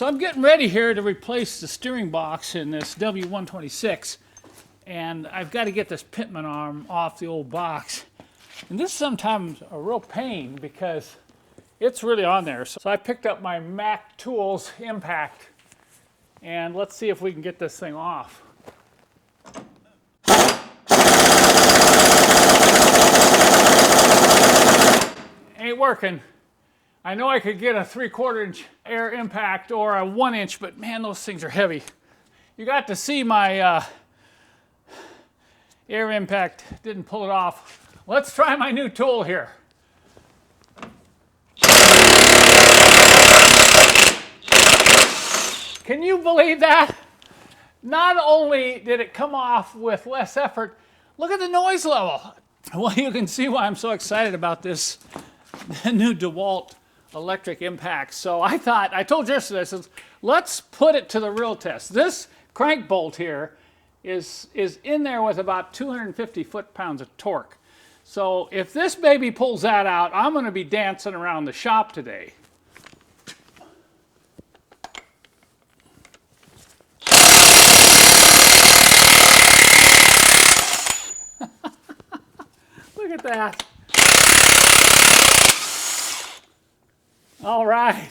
So I'm getting ready here to replace the steering box in this W126, and I've got to get this pitman arm off the old box. And this is sometimes a real pain because it's really on there. So I picked up my Mac Tools Impact, and let's see if we can get this thing off. Ain't working. I know I could get a 3/4 inch air impact or a 1 inch, but man, those things are heavy. You got to see my air impact, didn't pull it off. Let's try my new tool here. Can you believe that? Not only did it come off with less effort, look at the noise level. Well, you can see why I'm so excited about this new DeWalt electric impact. So I told you yesterday, I said, let's put it to the real test. This crank bolt here is in there with about 250 foot-pounds of torque. So if this baby pulls that out, I'm going to be dancing around the shop today. Look at that. All right,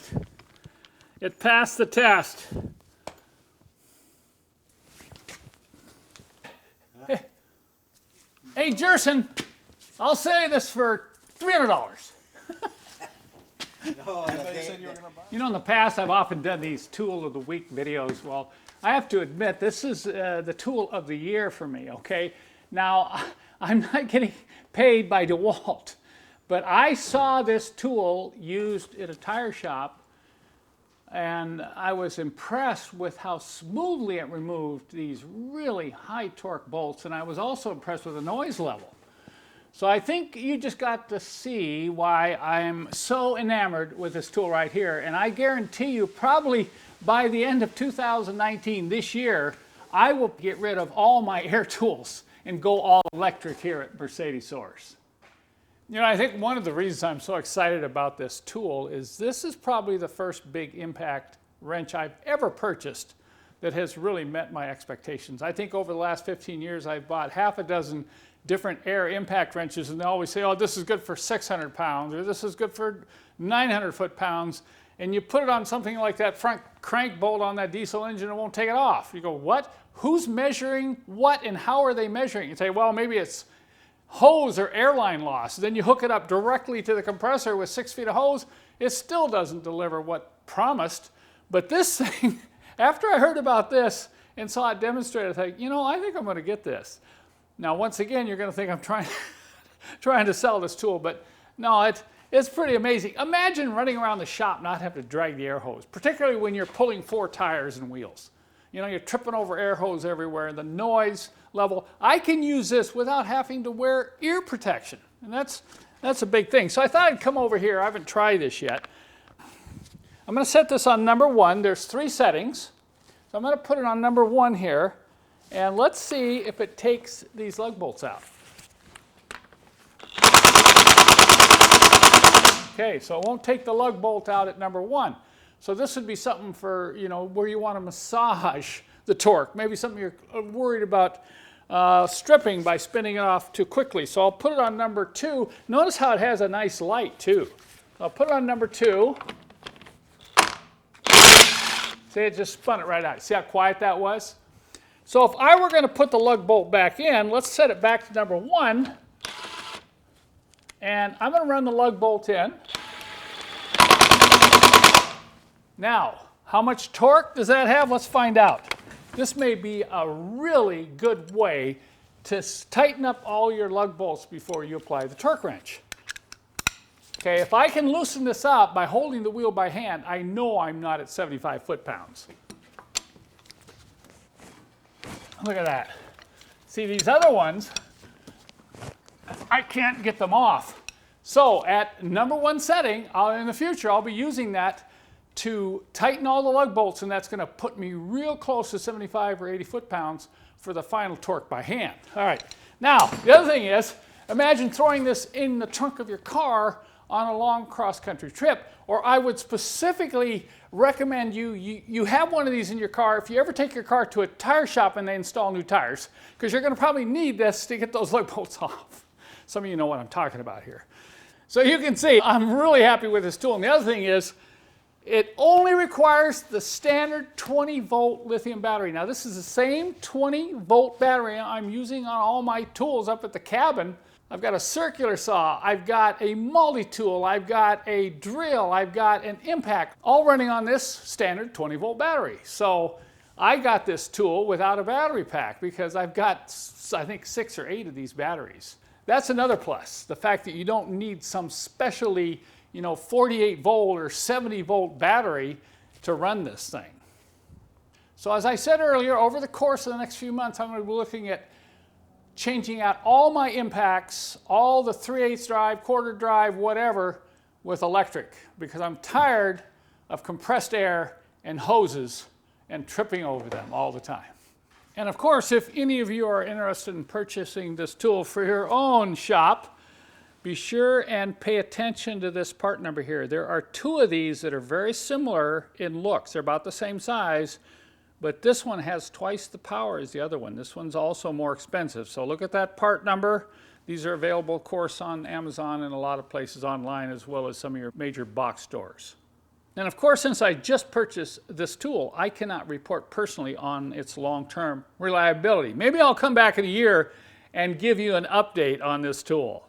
it passed the test. Hey, Jerson, I'll say this for $300. You know, in the past, I've often done these Tool of the Week videos. Well, I have to admit, this is the Tool of the Year for me, okay? Now, I'm not getting paid by DeWalt. But I saw this tool used at a tire shop, and I was impressed with how smoothly it removed these really high torque bolts, and I was also impressed with the noise level. So I think you just got to see why I'm so enamored with this tool right here, and I guarantee you probably by the end of 2019, this year, I will get rid of all my air tools and go all electric here at Mercedessource. You know, I think one of the reasons I'm so excited about this tool is this is probably the first big impact wrench I've ever purchased that has really met my expectations. I think over the last 15 years I've bought half a dozen different air impact wrenches, and they always say, oh, this is good for 600 pounds or this is good for 900 foot-pounds, and you put it on something like that front crank bolt on that diesel engine, it won't take it off. You go, what? Who's measuring what and how are they measuring? You say, well, maybe it's hose or airline loss. Then you hook it up directly to the compressor with 6 feet of hose. It still doesn't deliver what promised. But this thing, after I heard about this and saw it demonstrated, I thought, you know, I think I'm going to get this. Now, once again, you're going to think I'm trying to sell this tool, but no, it's pretty amazing. Imagine running around the shop not having to drag the air hose, particularly when you're pulling 4 tires and wheels. You know, you're tripping over air hose everywhere, and the noise level. I can use this without having to wear ear protection, and that's a big thing. So I thought I'd come over here. I haven't tried this yet. I'm going to set this on number 1. There's 3 settings. So I'm going to put it on number 1 here, and let's see if it takes these lug bolts out. Okay, so it won't take the lug bolt out at number 1. So this would be something for, you know, where you want to massage the torque. Maybe something you're worried about stripping by spinning it off too quickly. So I'll put it on number 2. Notice how it has a nice light too. I'll put it on number 2. See, it just spun it right out. See how quiet that was? So if I were going to put the lug bolt back in, let's set it back to number 1. And I'm going to run the lug bolt in. Now, how much torque does that have? Let's find out. This may be a really good way to tighten up all your lug bolts before you apply the torque wrench. Okay, if I can loosen this up by holding the wheel by hand, I know I'm not at 75 foot-pounds. Look at that. See, these other ones, I can't get them off. So at number 1 setting, in the future, I'll be using that to tighten all the lug bolts, and that's going to put me real close to 75 or 80 foot-pounds for the final torque by hand. All right. Now, the other thing is, imagine throwing this in the trunk of your car on a long cross-country trip. Or I would specifically recommend you have one of these in your car if you ever take your car to a tire shop and they install new tires, because you're going to probably need this to get those lug bolts off. Some of you know what I'm talking about here. So you can see I'm really happy with this tool. And the other thing is, it only requires the standard 20-volt lithium battery. Now this is the same 20-volt battery I'm using on all my tools up at the cabin. I've got a circular saw, I've got a multi-tool, I've got a drill, I've got an impact, all running on this standard 20-volt battery. So I got this tool without a battery pack because I've got, I think, 6 or 8 of these batteries. That's another plus, the fact that you don't need some specially 48 volt or 70 volt battery to run this thing. So as I said earlier, over the course of the next few months, I'm going to be looking at changing out all my impacts, all the 3/8 drive, quarter drive, whatever, with electric, because I'm tired of compressed air and hoses and tripping over them all the time. And of course, if any of you are interested in purchasing this tool for your own shop, be sure and pay attention to this part number here. There are 2 of these that are very similar in looks. They're about the same size, but this one has twice the power as the other one. This one's also more expensive. So look at that part number. These are available, of course, on Amazon and a lot of places online, as well as some of your major box stores. And of course, since I just purchased this tool, I cannot report personally on its long-term reliability. Maybe I'll come back in a year and give you an update on this tool.